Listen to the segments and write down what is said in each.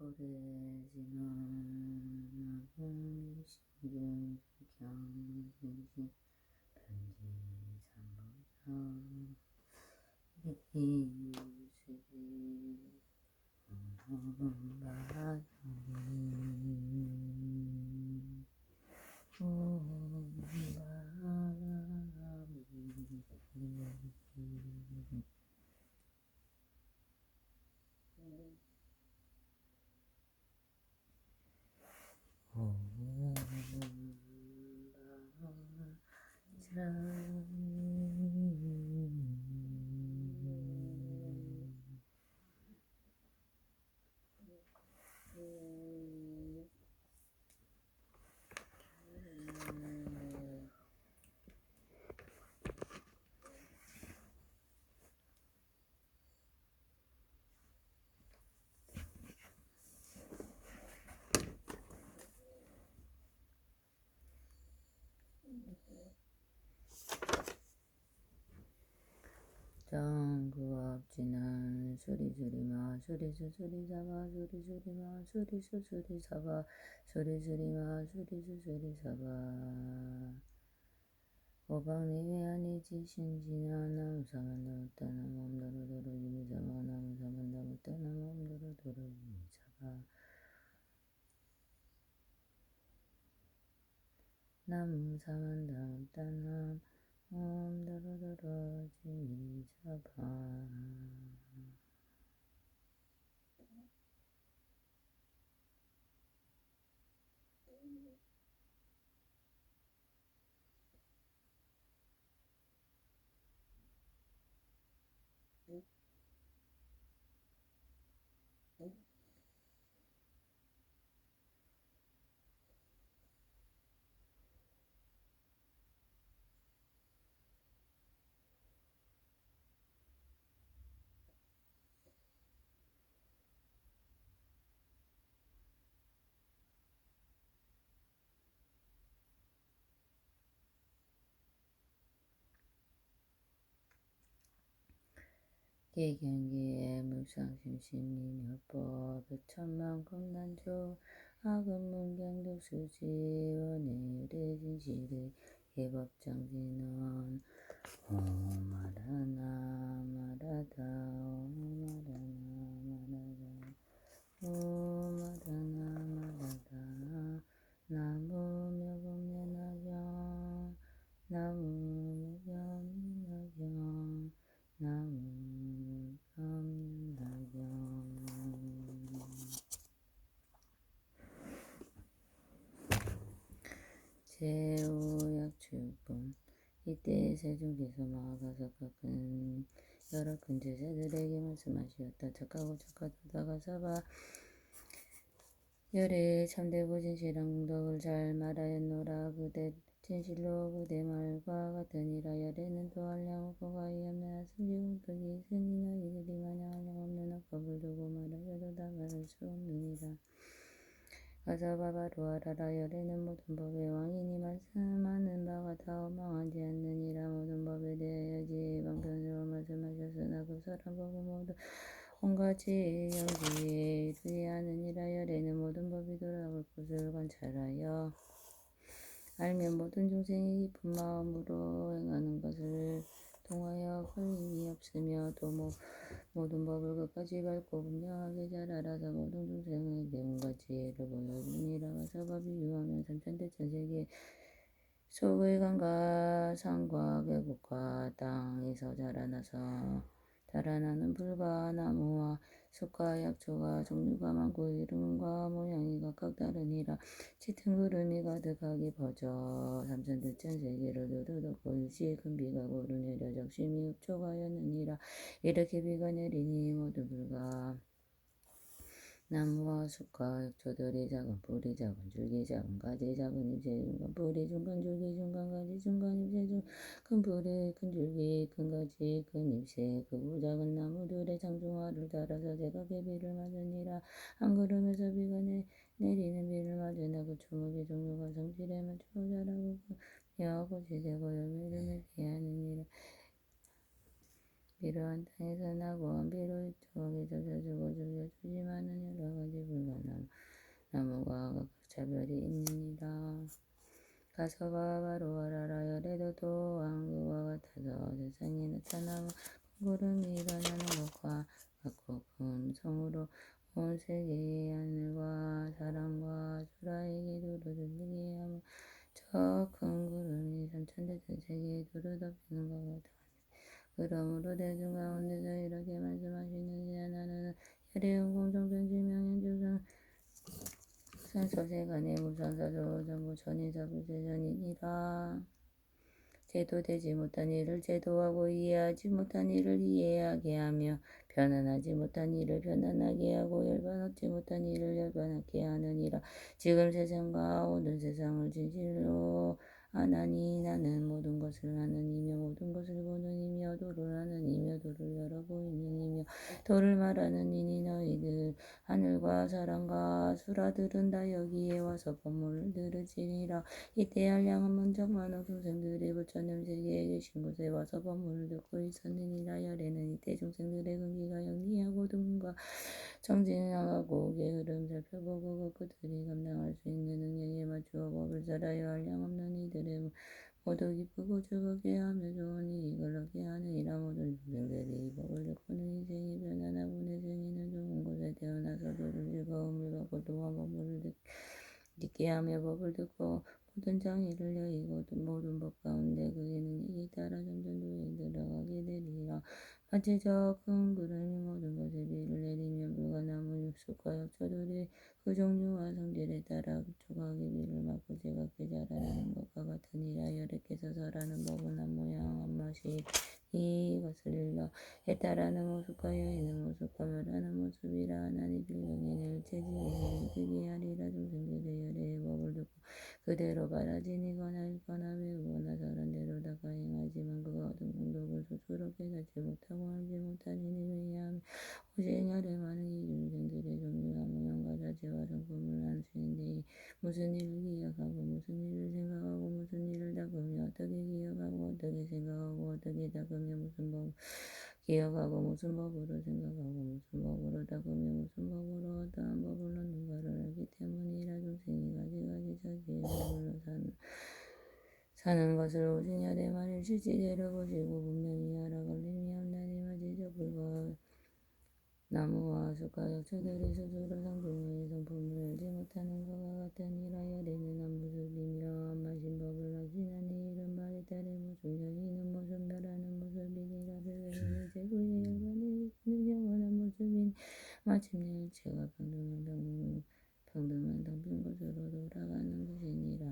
포르지는 나궁 신경 경신신 편지 삼보자 이유세계 바람이 정구업지는 수리수리마 수리수수리사바 수리수리마 수리수수리사바 수리수리마 수리수수리사바 오방리외아니지 신지나 나무사만다무따나 몸도로도로이미사바 나무사만다무따나 몸도로도로이미사바 나무사만다무따나 몸도로도로이미사바 기경기에 물상심심리묘법 백천만금난조 아금문경독수지 원해의뢰진실의 예법장진원 오마라나 마라다 오마라나 마라다 나무묘금연화경 나무묘금연화경 나무묘금연화경 제오약출분 이때 세종께서 마가서 깎은 여러 큰 제자들에게 말씀하시었다. 착하고 착하다가 사바 열의 참되고 진실한 공덕을 잘 말하였노라. 그대 진실로 그대 말과 같으니라. 열에는 또 한량없고 가히 없는 승지공덕이 있으니 너희들이 마냥 한량없는 악법을 두고 말하여도 다 말할 수 없느니라. 가서 바바로 알아라. 열에는 모든 법의 왕이니 말씀하는 바가 다 엉망하지 않느니라. 모든 법에 대하여 지혜방편으로 말씀하셨으나 그 사람 법은 모두 온가지 영지에 이르게 하느니라. 열에는 모든 법이 돌아올 것을 관찰하여 알면 모든 중생이 깊은 마음으로 행하는 것을 통하여 걸림이 없으며 또 모든 법을 끝까지 밝고 분명하게 잘 알아서 모든 중생에게 온갖 지혜를 보여주니라. 가서 법이 유하면 삼천대천세계 속의 강과 산과 계곡과 땅에서 자라나는 풀과 나무와 숲과 약초가 종류가 많고 이름과 모양이 각각 다르니라. 짙은 구름이 가득하게 퍼져 삼천대천세계를 두드렸고 일시에 큰 비가 고루 내려 적심이 흡족하였느니라. 이렇게 비가 내리니 모두 불과 나무와 숲과 약초들이 작은 뿌리 작은 줄기 작은 가지 작은 잎새 중간 뿌리 중간 줄기 중간 가지 중간 잎새 큰 뿌리 큰 줄기 큰 가지 큰 잎새 크고 작은 나무들의 장중화를 따라서 제각의 비를 맞으니라. 한 걸음에서 비가 내리는 비를 맞으나 그 초목의 종류가 성질에 맞춰 자라고 묘하고 지대고 열매를 맺게 하느니라. 비로 한 땅에서 나고 한 비로 이쪽에 젖어주고 죽여주지만은 여러 가지 불가능 가서가 바로 하라라 열에도 또한 그와 같아서 세상에 나타나고 구름이 일어나는 것과 같고 큰 성으로 온 세계의 하늘과 사람과 수라에게 두루 들리게 하며 저 큰 구름이 천천대 전 세계에 두루 덮이는 것 같아. 그러므로 대중 가운데서 이렇게 말씀하시는지 나는 열의 공정된 지명인 산소세간의 무선사도 전부 전인사부세전이니라. 제도되지 못한 일을 제도하고 이해하지 못한 일을 이해하게 하며 변환하지 못한 일을 변환하게 하고 열반하지 못한 일을 열반하게 하느니라. 지금 세상과 오늘 세상을 진실로 아나니 나는 모든 것을 아는 이며 모든 것을 보는 이며 도를 아는 이며 도를 열어 보이는 이며 도를 말하는 이니 너희들 하늘과 사람과 수라들은 다 여기에 와서 법문을 들으시니라. 이때 한량은 먼저 많은 중생들이 부처님 세계에 계신 곳에 와서 법문을 듣고 있었느니라. 열에는 이때 중생들의 근기가 영리하고 등과 정진하고 게으름 살펴보고 그들이 감당할 수 있는 능력에 맞추어 법을 살아야 한량없는 이들의 모두 기쁘고 즐겁게 하며 좋은 이익을 얻게 하느니라. 모든 중생들이 이 법을 듣고는 인생이 편안하고 내 생에는 좋은 곳에 태어나서도 즐거움을 받고 또한 법을 듣게 하며 법을 듣고 모든 장애를 여의고 모든 법 가운데 그에는 이에 따라 점점 도에 들어가게 되리라. 마치 저 큰 구름이 모든 것에 비를 내리며 불가나무 육숙과 약초들이 그 종류와 성질에 따라 조각의 비를 맞고 제각기 자라나는 것과 같으니라. 열애께서 설하는 법은 한 모양 한 맛이 이것을 일러 해탈하는 모습과 여인의 모습과 멸하는 모습이라. 하나니 빌경에는 일체지혜를 이기게 하리라. 중생들의 열애의 법을 듣고 그대로 바라지니거나 읽거나 배우거나 다른 대로 다 가행하지만 그가 얻은 공덕을 스스로 깨닫지 못하고 알지 못하리니 왜냐하면 오직 열의 많은 이중생들의 종류와 모양과 자체와 성품을 안수인데 무슨 일을 기억하고 무슨 일을 생각하고 무슨 일을 닦으며 어떻게 기억하고 어떻게 생각하고 어떻게 닦으며 무슨 법 기억하고 무슨 법으로 생각하고 무슨 법으로 닦으며 무슨 법으로 어떠한 법을 얻는가를 알기 때문이라. 중생이 가지가지 자기의 법으로 사는 것을 오직 열의 말을 실제대로 보시고 분명히 하라. 걸림이 없나니 마치 저 불과 나무와 숲과 약초들이 스스로 상중하의 성품을 알지 못하는 것과 같으니라. 열에는 한 모습이며 한 맛인 법을 아시나니 이런 말에 따르 모습 여기는 모습 멸하는 모습이니라. 별에는 제구의 열반에 있는 영원한 모습인 마침내 일체가 평등한 텅빈 곳으로 돌아가는 것이니라.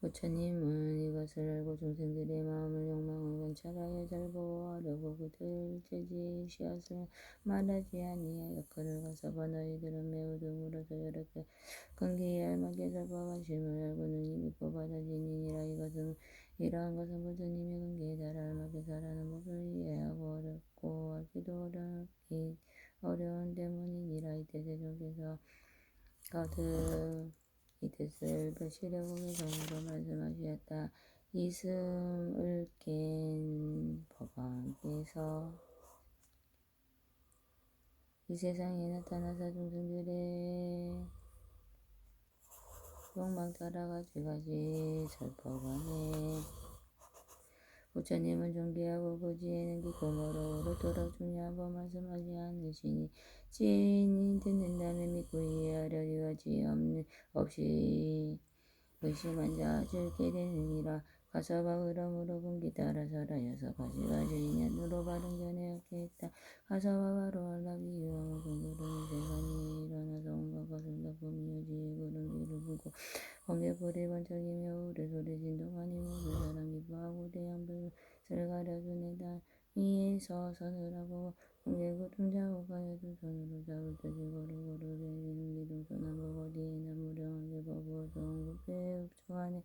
부처님은 이것을 알고 중생들의 마음을 욕망을 관찰하여 잘 보호하려고 그들 일체지혜의 씨앗을 말하지 아니하여 그를 가서봐 너희들은 매우 드물어서 이렇게 근기에 알맞게 살펴가심을 알고는 이 믿고 받아지니라. 이러한 것은 부처님의 근기에 따라 알맞게 살아는 법을 이해하고 어렵고 알기도 어려운 때문이니라. 이때 대중께서 거듭 이 뜻을 펼치려고 개성으로 말씀하시었다. 이승을 깬 법왕께서 이 세상에 나타나서 중생들의 욕망 따라 가지가지 설법하네. 부처님은 존귀하고 그 지혜는 깊고 멀어 오롯도록 중요한 법 말씀하지 않으시니 지혜인이 듣는다면 믿고 이해하려리와 지혜 없이 의심한 자 즐게 되느니라. 가서봐 그러므로 분기 따라 설하여서 가지가지 인연으로 바른 견해 얻게 했다. 가서봐 바로 알라비 유황을 근거로 세간이 일어나서 온갖 것을 덮으며 지혜 구름비를 불고 번개불이 번쩍이며 우리 소리 진동하니 모든 사람 기뻐하고 태양빛을 가려주네. 위에서 서늘하고 번개구름 자국하여 두 손으로 잡을 듯이 고루고루 내리는 기둥손한 법 어디에나 무량하게 법을 성급해 흡족하네.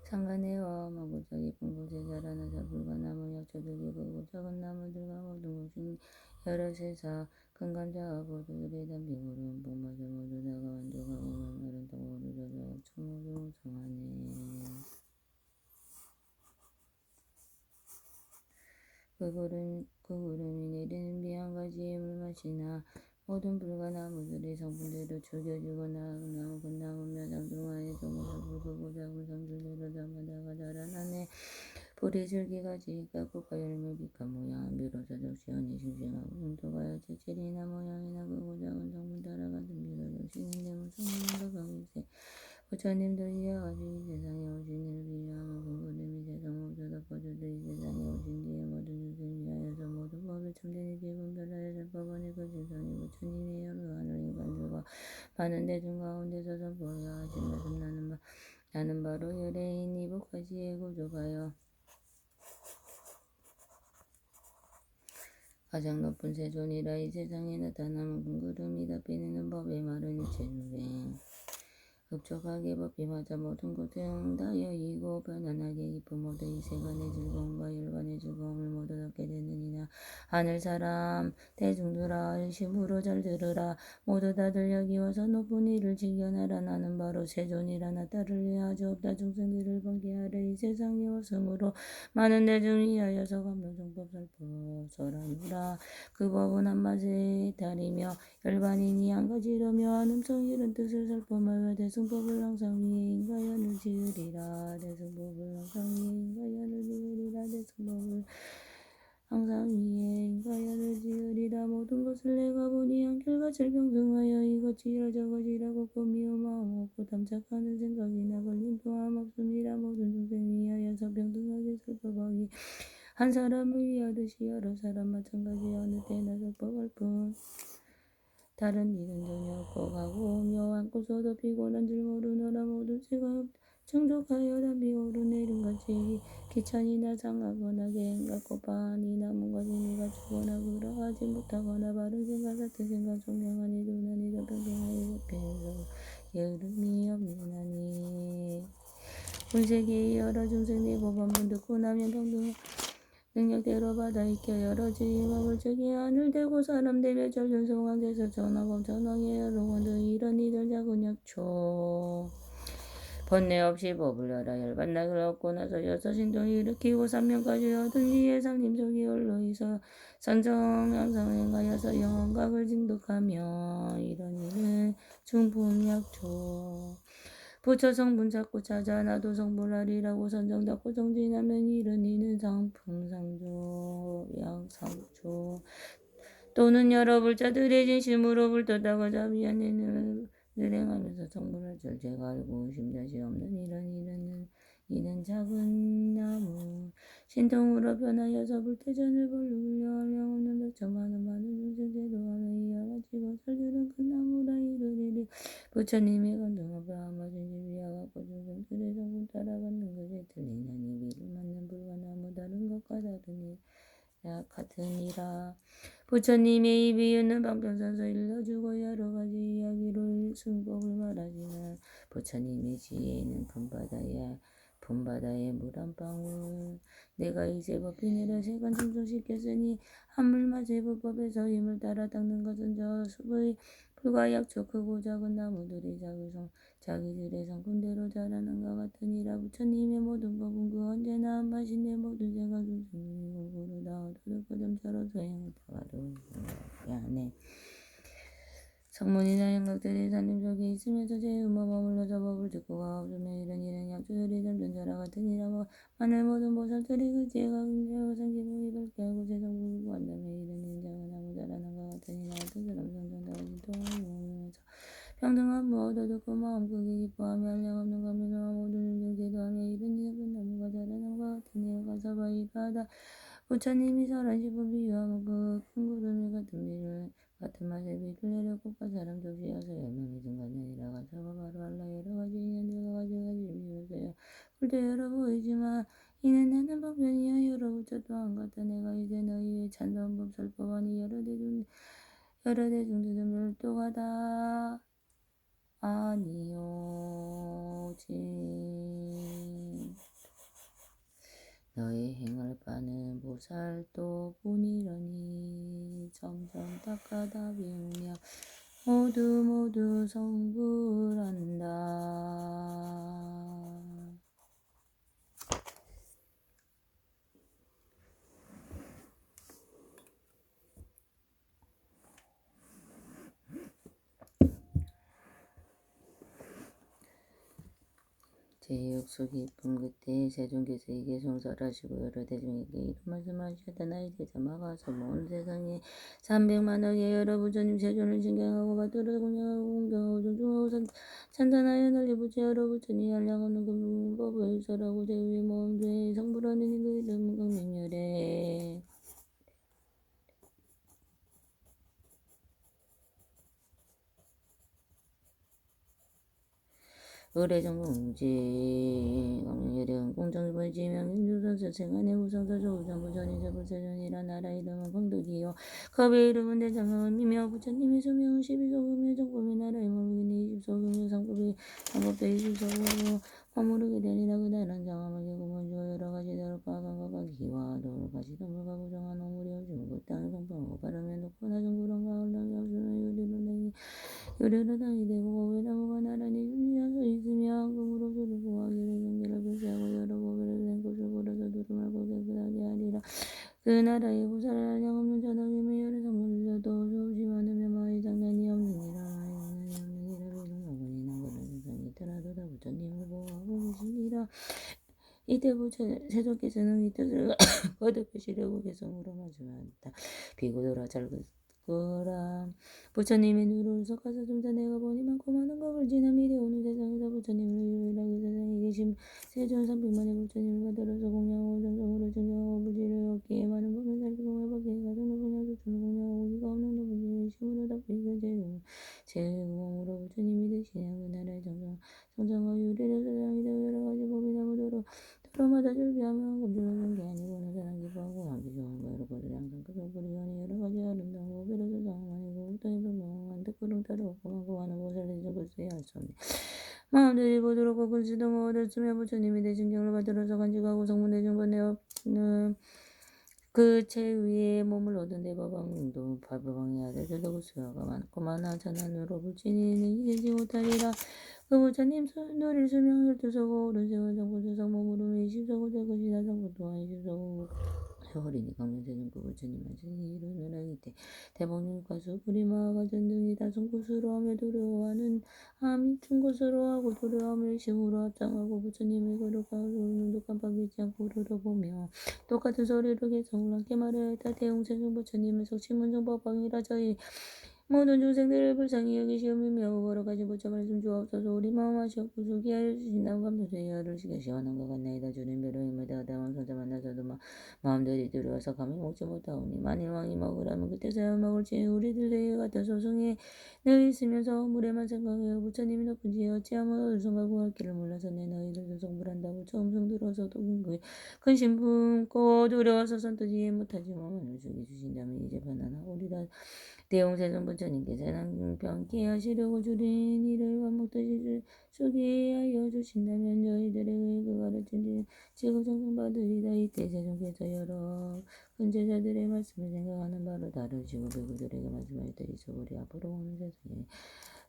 상간에와 마구자 깊은 곳에 자라나서 불가나무 약초들이 크고 작은 나무들과 모든 것이 여러 세사 큰 감자와 포도들이 담긴 구름 뽕마저 모두 다가 만족하고 마른 떡으로 저저 엄청 모두 무성하네. 그 구름이 내리는 비 한 가지의 물맛이나 모든 불과 나무들의 성분대로 죽여주고 나무 끝나무며 장중하에 동물을 붉고 작은 성들대로 저마다가 자라나네. 불이 줄기가지 깎고가 열매 빛과 모양은 비로소 적시하니 싱싱하고 흉토가여 채채리나 모양이나 크고 작은 성분 따라가든 비로소 싱인데 무성문도 병일세. 부처님도 이와 같이 이 세상에 오신 이를 비유하며 근거됨이 세상 모두 덮어주듯 이 세상에 오신 뒤에 모든 중생 위하여서 모든 법을 참된 이지에 분별하여 살펴보니 그 진성이 부처님의 여러 하늘 인간들과 많은 대중 가운데서 선포하여 하신 말씀 나는 바로 열애인 이복하시의 구조가요 가장 높은 세존이라. 이 세상에 나타나는 근구름이 덮이는 법에 마른 이체 중생 급촉하게 법비마다 모든 것은 다 여의고 편안하게 기쁨 모두 이 세간의 즐거움과 열반의 즐거움을 모두 얻게 되느니라. 하늘 사람 대중들아 열심으로 잘 들으라. 모두 다들 여기 와서 높은 일을 지견하라. 나는 바로 세존이라. 나 따를 위하여 없다 중생들을 번게 하려 이 세상에 왔으므로 많은 대중 위하여서 감동성법 살포서라노라. 그 법은 한맛에 다리며 열반이니 한 가지로며 한음성 이런 뜻을 살포하여 대승법을 항상 위에 인가연을 지으리라. 대승법을 항상 위에 인가연을 지으리라. 대승법을 항상 위에 인가연을 지으리라. 모든 것을 내가 보니 한결같이 평등하여 이것이라 저것이라고 꾸미어 마음 없고 탐착하는 생각이나 걸림 또한 없음이라. 모든 중생 위하여서 평등하게 살펴보기 한 사람을 위하듯이 여러 사람 마찬가지 어느 때나 살펴볼 뿐 다른 일은 전혀 없고 가고 오며 앉고서도 피곤한 줄 모르노라. 모든 새가 충족하여 담비 오르내림같이 귀천이나 상하거나 계행 같고 반이나 뭔가 재미가 주거나 그러하지 못하거나 바른 생각 같은 생각 총명하니 두나니도 평등하여 법해서 여름이 없느나니. 본세계의 여러 중생의 법안문 듣고 나면 평등 능력대로 받아 익혀 여러 주의 법을 적이 하늘 대고 사람 대며 전륜송왕 대서 전화범 전왕의 여러 원도 이런 이들 작은 약초 번뇌 없이 법을 열어 열반락을 얻고 나서 여섯 신동을 일으키고 3년까지 얻은 이의 상림속이 홀로이서 선정양상을 행하여서 영원각을 징득하며 이런 일은 중풍약초 부처 성분 찾고 찾아 나도 성불하리라고 선정 닫고 정진하면 이른 이는 상풍상조 약상조 또는 여러 불자들의 진심으로 불떴다고 자비한 일을 늘행하면서 성불할 줄 제가 알고 의심자시 없는 이는 작은 나무 신통으로 변하여서 불태전을 벌르려 한량 없는 백천만은 많은 중생제도 하며 이와 같이 건설들은 큰 나무라 이르리리. 부처님의 건동한 브라마진 지위와 같고 중생들의 성분 따라가는 것에 틀리나니 비를 맞는 불과 나무 다른 것과 같으니라. 부처님의 이 비유는 방편선서 일러주고 여러 가지 이야기로 승법을 말하지만 부처님의 지혜는 품바다에 물 한 방울 내가 이제 법비 내려 세간 충족시켰으니 한물마 제법법에서 힘을 따라 닦는 것은 저 숲의 불과 약초 크고 작은 나무들이 자기들의 성품대로 자라는 것 같으니라. 부처님의 모든 법은 그 언제나 한 맛인데 모든 생각 중생이 공부를 다 얻어도 거점처럼 소행을 다가도 야네. 성문이나 영각들이 산림 속에 있으면서 제음어 머물러서 법을 듣고 가없으며 이런 일은 약초들이 점점 자라 같으니라. 만일 모든 보살들이 그 지혜가 긍정하고 상기보이 밝게 하고 세상불을 구한다며 이런 일은 작은 나무 자라는 것 같으니라. 어떤 사람 성장다고 또하면서 평등한 무엇도 듣고 마음 크게 기뻐하며 한량없는 감면과 모든 중생 제도하며 이런 일은 큰 나무가 자라는 것 같으니라. 가서 바이바다 부처님이 설한 십은 비유하며 그 큰 구름이 같은 맛에 빛을 내려 꽃과 사람 접시여서 열명이 증가하니라. 가서가 바로 알라 여러 가지 인연들과 가지가지 비유하세요. 불도 여러 보이지만 이는 나는 법변이여 여러 부처 또한 같다. 내가 이제 너희의 찬송법 설법하니 여러 대중들은 멸도가 다 아니오지. 너의 행할 바는 보살도 뿐이러니 점점 닦아다 비우며 모두 성불한다. 육수 깊은 끝에 세존께서 이게 송설하시고 여러 대중에게 이런 말씀하셨다. 나의 제자 막아서 온 세상에 300만억의 여러 부처님 세존을 진경하고 받들어 공양하고 공경하고 존중하고 찬탄하여 널리 부처 여러 부처님 한량없는 그 법을 설하고 제위의 모험죄 성불하는 그 이름은 강명열에 의례정공지 강명열은 공정일본의 지명인 조선서 생안의 우상서조 우상부전이 저부처전이라 나라 이름은 광덕이요 겁의 이름은 대장은 미며 부처님의 수명은 12소금의 정법의 나라의 모르기니 20소금의 상법의 상법도 20소금으로 머무르게 되니라. 그날은 장엄하게 구먼주어 여러가지 다룰까 강가가 기와 도로가지 동물과 부정한 오물이 없으면 그 땅에 공평하고 바람에 놓고 낮은 구름과 올라게 없으면 요리로 당이 되고 법의 나무가 나란히 준비하여 있으며 황금으로 두르고 하기를 경계를 표시하고 여러 법을 된 것을 벌어서 두루말고 깨끗하게 하리라. 그 나라의 부사를 한량없는 자덕이며 여러 성물들도 수없이 많으며 마의 장난이 없느니라. 있더라도 다 부처님을 보호하고 계시니라. 이때 부처 세존께서는 이 뜻을 거듭 표시려고 개성으로 말씀하셨다. 비구더라 잘 듣거라. 부처님의 누를 섞어서 좀 전에가 보니 많고 많은 법을 지나 미래 오는 세상에서 부처님을 유일하게 세상에 계신 세존 300만의 부처님을 받들어서 공양하고 정성으로 증정하고 부지를 얻기에 많은 법을 살피고 회복기에 가서 높은 양수천을 공양하고 기가 없는 높은 지를 힘으로 닦고 이건 제공으로 부처님이 되시냐. 그 나라의 정성과 유리를 세상이 되어 여러 가지 법이 나무도로 도로마다 즐비하며 검증하는 게 아니고 는 사람 기뻐하고 하기 좋은 거 여러 것을 항상 그 성불이하니 여러 가지 아름다운 거 비로소 장만이고 국도의 불명한 뜻구름 따로 없고 많고 많은 것을 내준 것을 할수 없네. 마음들이 부드럽고 근수도 얻었으며 부처님이 되신 경을 받들어서 간직하고 성문대중 번에 없는 그 채 위에 몸을 얻은 대법왕도 발법왕의 아들 저도 수여가 많고 많아 전한으로 불친이는 이기지 못하리라. 그 부처님 누릴 수명 12서고 오른세월 정보조상 몸으로 20서고 될 것이다. 정보 또한 20서고 세월이니 강명세는 그 부처님 하시니 이르는 하기 때 대법령과 수부리마가 전등이 다성구스로 하며 두려워하는 암이 충고스로 하고 두려워함을 심으로 합장하고 부처님의 거룩하고 눈도 깜빡이지 않고 우러러보며 똑같은 소리로 개성을 함께 말하였다. 대웅세중 부처님은 석심문정법방이라 저희 모든 중생들을 불쌍히 여기시오며 여러 가지 부처 말씀 주옵소서. 우리 마음 하시옵고 수기하여 주신다고 감사의 열을 시켜 시원한 것 같나이다. 주님 배로 힘을 다하다 왕선자 만나서도 마음들이 두려워서 감히 먹지 못하오니 만일 왕이 먹으라면 그때서야 먹을지 우리들 대에 같은 소승에 늘 있으면서 물에만 생각해요. 부처님이 높은지 어찌하면 얼성과 구할 길을 몰라서 내 너희들도 성불한다고 처음 성들어서도 큰 신분고 두려워서 선뜻 이해 못하지 뭐 죽이 주신다면 이제 편안하오리라. 대웅세존 부처님께서 낭병케 하시려고 줄인 이를 반복듯이 쓰게 하여 주신다면 저희들에게 그 가르친 지고 정성받으리다. 이때 세존께서 여러 큰 제자들의 말씀을 생각하는 바로 다르시고 배구들에게 말씀하였더니 저우리 앞으로 오는 세상에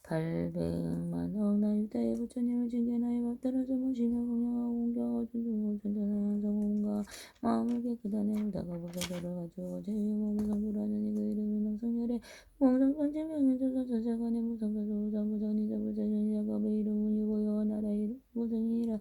800만억 나유다의 부처님을 징계하여 받들어서 모시며 공양하고 공경하고 존중하고 존전하는 성원과 마음을 깨끗한 해우다가 보살도를 가지고 제위의 몸을 성불하느니 그 이름은 항성열의 공성천지명현조선 서자간의 무상가서 우상부전이자 부자전이자 법의 이름은 유고여 나라의 이름 무성이라.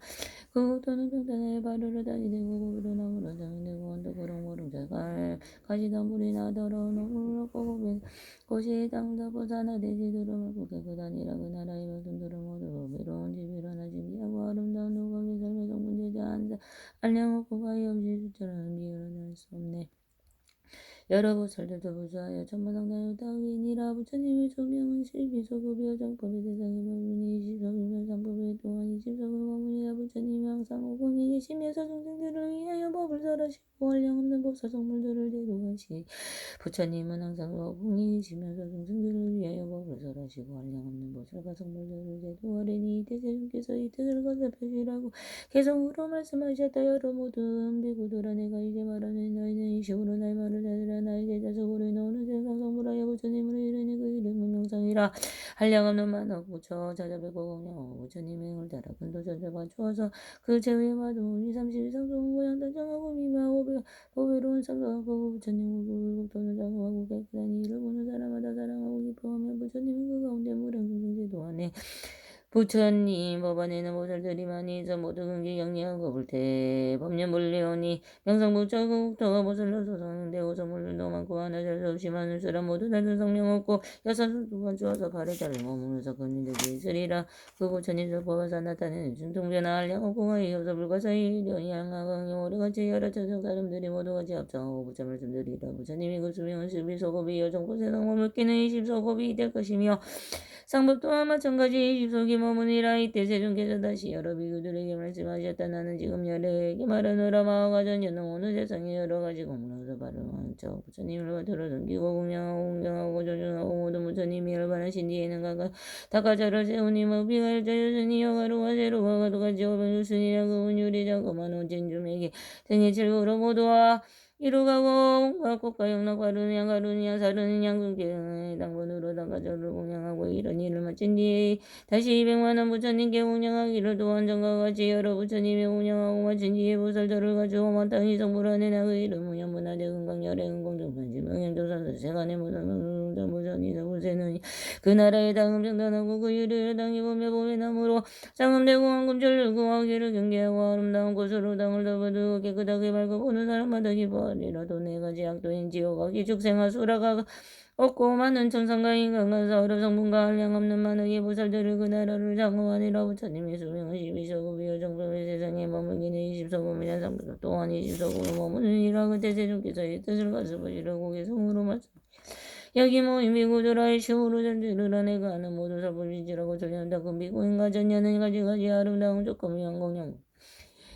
그것도는 평탄하여 바르르 다니 되고 고비로 나무로 장이 되고 언덕으로 모름자갈 가시던 불이 나더러 너무로 꼬고배 곳이 땅다보사나 대지도로 말고 깨끗하니라. 그 나라의 백성들은 모두 외로운 집 일어나 신기하고 아름다운 누각의 삶의 성분제자 한자 알량없고 바위 없이 수처럼 비일어날 수 없네. 여러 보살들도 부주하여 천만왕나요 다윈이라. 부처님의 소명은 실비소급이여 정법의 세상의 법문이 20서기면 상법의 또한 20서기 법문이라. 부처님이 항상 오공에 계시면서 중생들을 위하여 법을 설하시고 한량없는 법사성물들을 대도하시. 부처님은 항상 오공에 계시면서 중생들을 위하여 법을 설하시고 한량없는 법사가 성물들을 대도하리니 이때 세존께서 이 뜻을 건설표시라고 개성으로 말씀하셨다. 여러 모든 비구들아 내가 이제 말하는 너희는 이 식으로 나의 말을 들으라. 나의 제자석으로 너는 세상 성불하여 부처님으로 이르니 그 이름은 명상이라. 한량없는 만억 부처 자자배고 공양하고 부처님의 행을 따라 근도 전자가 주어서 그 제외의 마도 230 상승 모양 단정하고 미마하고 보배로운 상도하고 부처님을 불국도는 장하고 깨끗한 이를 보는 사람마다 사랑하고 기뻐하며 부처님은 그 가운데 무량중생제도 하네. 부처님 법안에는 보살들이 많이 있어 모두 근기 경리하고 불태 법년 물리오니 명상부처 국토가 보살로 소성인데 오성물도 많고 하나 잘 수 없이 많은 사람 모두 다른 성령 없고 여사수두번 주어서 발에 달을 머무르서 근인들이 있으리라. 그 부처님 법에서 나타내는 중통변화 한량 공화의 여서 불가사의 양하강이 모두같이 여러 천성 사람들이 모두같이 합성하고 부처 말씀드리라. 부처님이 그 수명은 12소곱이 여정부 세상 머물기는 20소곱이 될 것이며 상법 또한 마찬가지 20소기 머무니라. 이때 세존께서 다시 여러 비구들에게 말씀하셨다. 나는 지금 열에게 말하노라. 마하가 전연능 어느 세상에 여러 가지 공로서 발언한 척 부처님을 들어 섬기고 공경하고 존중하고 모든 부처님이 열반하신 뒤에는 각각 다가자를 세우니 무비가 일자여전히 여가루와 세루와 가도같이 오병유순이라 그분 유리자그만 오진주맥이 등의 칠구로 모두와 이루가고 꽃과 영락 가루냐 가루냐 사르는 양근계 당분으로 당가절을 공양하고 이런 일을 마친 뒤에 다시 200만원 부처님께 공양하기를 또한 전과 같이 여러 부처님이 공양하고 마친 뒤에 보살절을 가지고 마땅히 성불안에 나그 이름 무연문화대 은강열의 은공정판지 명행조선서 세간의 무상무상 무전이 무세는 그 나라의 당음정단하고 그 유리를 당이 보며 보배 나무로 상음대고 황금절을 구하기를 경계하고 아름다운 곳으로 당을 덮어두고 깨끗하게 맑고 보는 사람마다 기뻐하리라도 네 가지 악도인 지옥과 기축생아 수라가 없고 많은 천상과 인간과 사르 성분과 한량 없는 만악의 보살들을 그 나라를 장엄하니라. 부처님의 수명은 12서급이요 정법의 세상에 머물기는 20서급이냐 상부도 또한 20서급으로 머무르니라. 그때 세존께서의 뜻을 가스보시라고 개성으로 말씀 여기 모임이 구조라의 시으로 전제를 내가 하는 모든 사법이지라고 전련다. 그 미고인과 전년은 가지가지 아름다운 조금이 한공양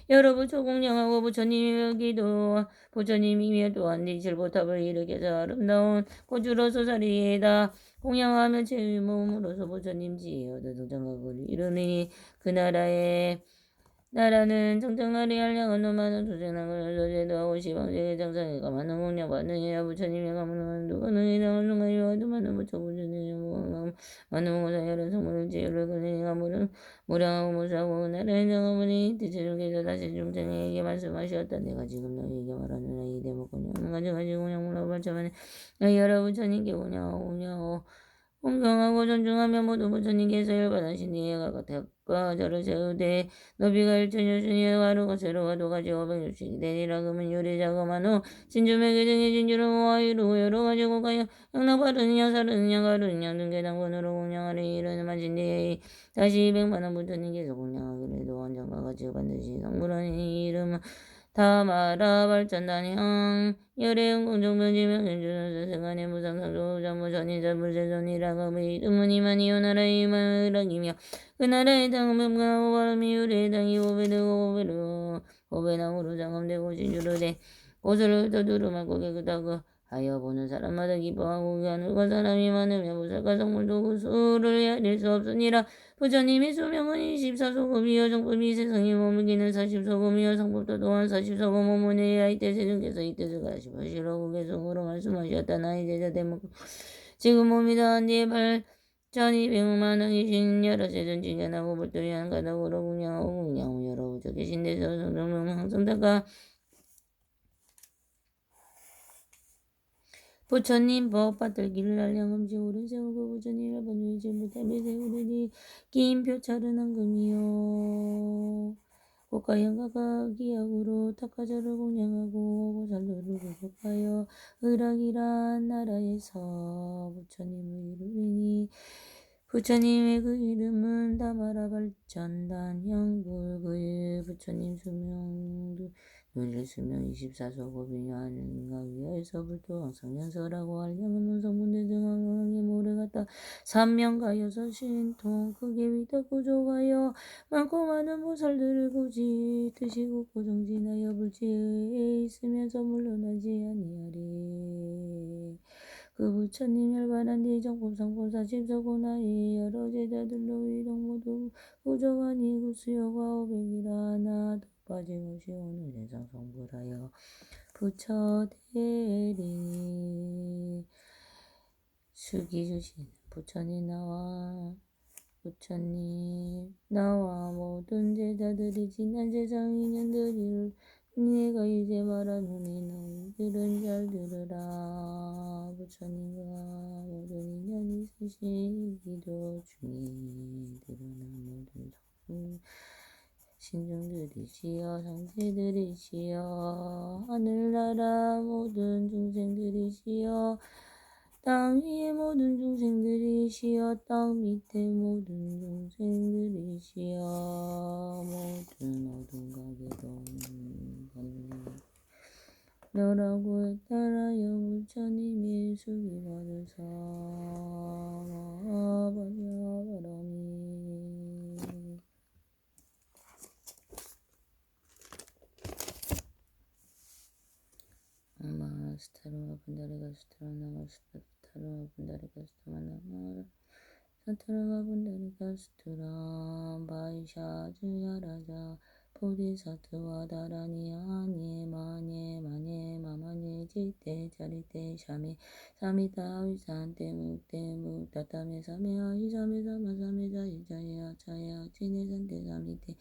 여러 부처 공양하고 부처님이 여기도 부처님이며 또한 니칠보탑을 일으켜서 아름다운 고주로서 자리에다 공양하며 제위 몸으로서 부처님 지혜 얻어 등장하고 이르니 그 나라는 정정하리 한량은 많은 투쟁하고 여제도 하고 시방제의 장상이가 많은 공양 받느니라. 부처님의 가문은 누구는 이랑을 중하여 많은 부처 부처님의 무강함 많은 무상 여러 성물을 지혜를 그리니가 무량하고 무사하고 그 나라의 장어머니 대체중께서 다시 중생에게 말씀하셨다. 내가 지금 너희에게 말하노라. 이 대목 공양은 가지가지 공양물로 발전하니 여러 부처님께 공양하고 공경하고 존중하며 모두 부처님께서 열반하신 이해가 같았과 저를 세우되 너비가 일천여순이여 가루가 세로가 도가지 560이 되니라. 그러면 요리자그만 후 진주맥의 등의 진주를 모아이루 여러 가지 고가여 양락 바르느냐 사르느냐 가르느냐 등계당권으로 공양하리. 이르는 마신 뒤에 다시 200만원 부처님께서 공양하기를 도원장과 같이 반드시 성불하니 이름은 다마라 발전단향 열의 공정변지명 현주선서 세간의 무상상조 전무전이자 불세전이라가 그 이름은 이만이요 나라의 이만이라기며 그 나라의 당은 변근하고 바람이 유리의 당이 오배되고 오배로 오배나무로 장엄되고 진주로 돼 곳을 흩어두루마고 깨끗하고 하여 보는 사람마다 기뻐하고 그 하늘과 사람이 많으며 무살과 성물도 그 수를 헤아릴 수 없으니라. 부처님의 수명은 24소금이여 정법이 세상에 머물기는 40소금이여 성법도 또한 40소금 머무니라. 이때 세존께서 이 뜻을 가시하시라고 개성으로 말씀하셨다. 나의 제자 대목 지금 몸이 다한 뒤에 8,200만왕이신 여러 세존 징견하고 불도리 한 가닥으로 공양하고 여러 부처 계신 데서 성정명 항상 다가 부처님 법 받들기를 알량음지 오른 세우고 부처님을 번유지 못하며 세우르니 긴 표찰은 황금이요 고가양가가 기약으로 탁가절을 공양하고 보살도를 구속하여 의락이란 나라에서 부처님을 이루리니 부처님의 그 이름은 다마라 발전단향불 그 부처님 수명도 눈일 수명 24소고비냐 하는가 위하여서 불도 항상 연설하고 한량은 성문대 등 항하게 모래같다 삼명가 여섯 신통 크게 위탁구조가여 많고 많은 보살들을 고지 드시고 고정진하여 불지에 있으면서 물러나지 아니하리. 그 부처님 열반한 뒤 정법상법 40서고 나의 여러 제자들로 이동 모두 구조하니 구수여가 500이라 하나 더 빠짐없이 오늘 세상 성불하여 부처되리. 수기 주신 부처님 나와 모든 제자들이 지난 세상 인연들을 내가 이제 말하노니 너희들은 잘 들으라. 부처님과 모든 인연이 있으신 기도 중에 드러난 모든 성품 신중들이시여 성지들이시여 하늘나라 모든 중생들이시여 땅 위의 모든 중생들이시여 땅 밑에 모든 중생들이시여 모든 어둠 가게도 너라고 따라여 부처님의 수기 받으사 바라미 Master Pundarika Sutrana Master Pundarika Sutrana Sattva Pundarika Sutra Vaisha Juyaraja Bodhisattva Dharani Anye Manye Manye Mamanye Jitte Charite Shame Samita Visante Mukte Muktatame Same Ahisame Samasame Jaya Jaya Jaya Chine Sante Samite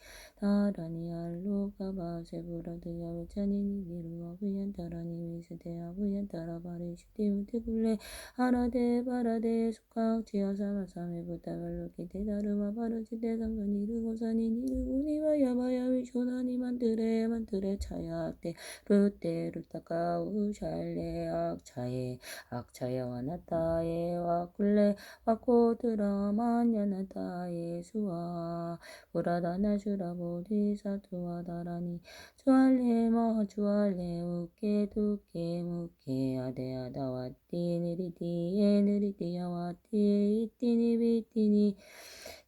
Dharani Alloka Base Buradaya Vachani Niru Abhyantharani Visate Abhyantara Parishti Mutikule Arade Parade Sukha Chiya Samasame Bhutavalokite Dharma Parachite Sangani Rugosani Niruguni Vaya Vaya Vishunani Mantre Mantre Chayate Rute Rutaka Ushale Akchaye Vanataye Vakule Vakodra Manyanataye Suha Puradana Shura Bodhisattva Dharani Juale Maha Juale Uke Duke Muke Ade Adawati Niriti Niriti Yawati Itini Vitini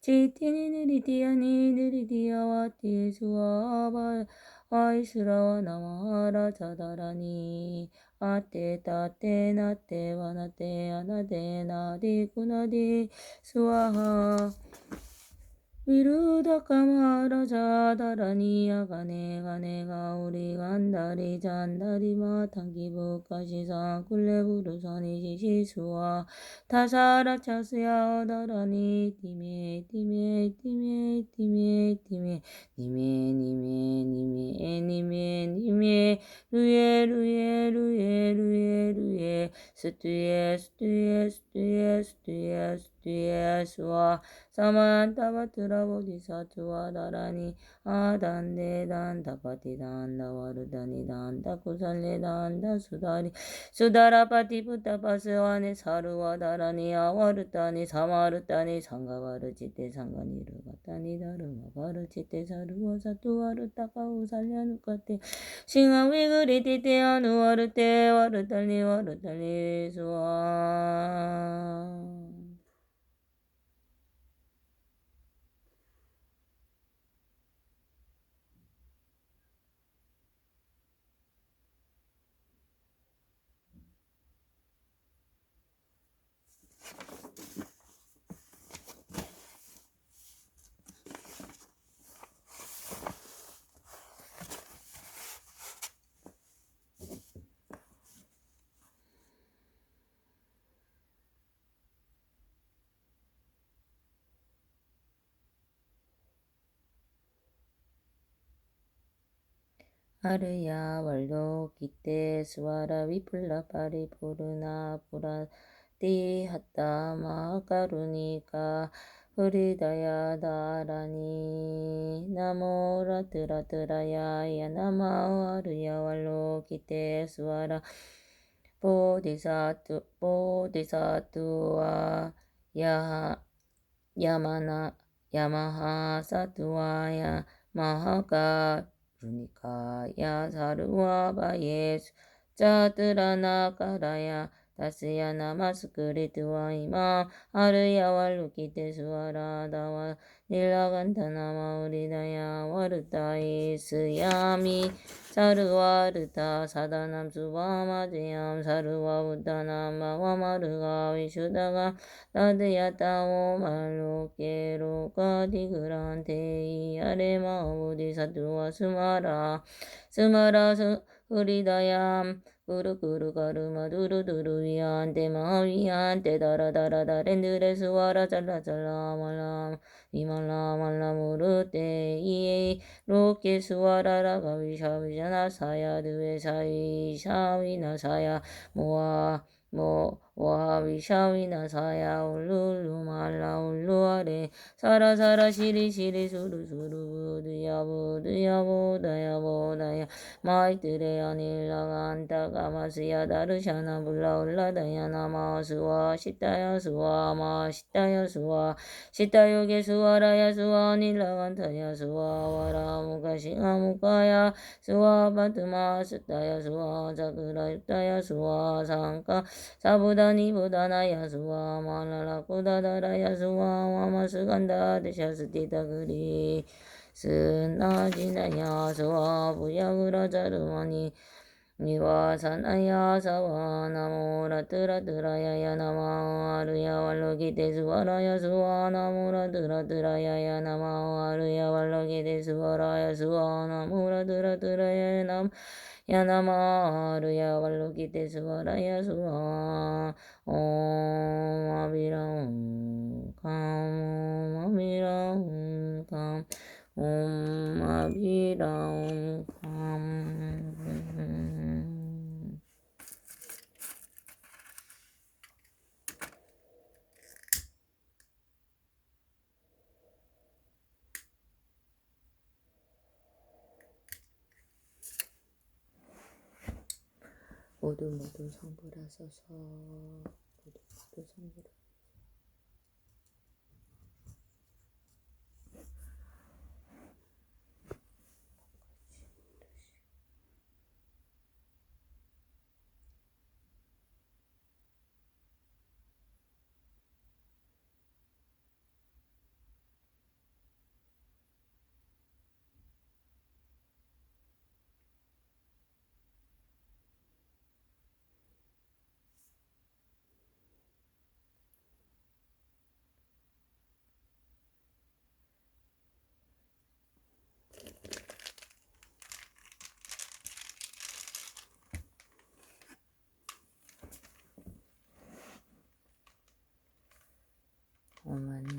Chitini Niriti Ani Niriti Yawati Suha Vaishrava Maharaja Dharani Ate Tate Nate Vanate Anade Nadi Kunadi Swaha Virudaka Maharaja Dharani Agane Gane Gauri Gandhari Jandari Matangi Bukashi Sankule Burusani Shishua Tasara Chasya Dharani Time Time Time Time Time Nime Nime Nime Nime Nime Ruye Ruye Ruye Ruye Ruye Stuye Stuye Stuye Stuye Stuye Swa Samanta Bhattara Bodhisattva Dharani Adande Danta Pati Danda Varudani Danta Kusale Danta Sudari Sudarapati Putta Pasavane Sarva Dharani Avarutani Samarutani Sangavaruchite Sanganirugatani Dharma Varuchite Sarva Satuvarutaka Usalyanukate Singa Vigurite Anuvarute Varutani Varutani Swa Arya Vallo Kite Swara Vipula Paripurna Purati Hatta Mahakarunika Hridaya Dharani Namo Ratiratiraya Yanama Arya Vallo Kite Swara Bodhisattva Yamaha Sattvaya Mahakarunikaya Sarva Bhayesu Chaturana Karaya Tasya Namaskritva Ima Arya Valukite Swara Dava Nilagantana Mauridaya Varutai Suyami Sarvarta Sadanam Subhamadhyam Sarva Buddhanam Bhavamaruga Vishuddhaga Tadayata Om Aloke Loka Digrante Arema Bodhisattva Sumara Hridayam 구르구르 가르마 두루두루 위안테 마위안테 다라다라다 렌드레 수와라 잘라잘라 말람 이말라 말라 무르테 이에 로케 수와라라 가위샤위자나 사야 드웨 사위 샤위나 사야 모아 와위샤위나 사야 울룰루 말라 울루아레 사라사라 시리시리 수루수루 부드야 보다야 마이트레 아닐라가 안타가 마스야 다르샤나 불라울라다야 나마수와 시타야 수와 마시타야 수와 시타요게 수와라야 수와 아닐라간타야 수와 와라무가시가 무가야 수와 바트마 스타야 수와 자그라 육타야 수와 상가 사부다니 부다나야 수와 말라라 꾸다다라야 수와 와마스간다 드샤스티다 그리 스나지나야 수와 부야그라 자르마니 니와사나야 사와 나모라뜨라뜨라야야 나마와르야 warlogi tesuwaraya suwa namuradыradıraya namawaruya warlogi tesuwaraya suwa namuradыradıraya nam yanamaruya warlogi tesuwaraya suwa om abhiram kam abhiram kam om abhiram kam 모두 성불하소서. 모두 성불하소서. 오마니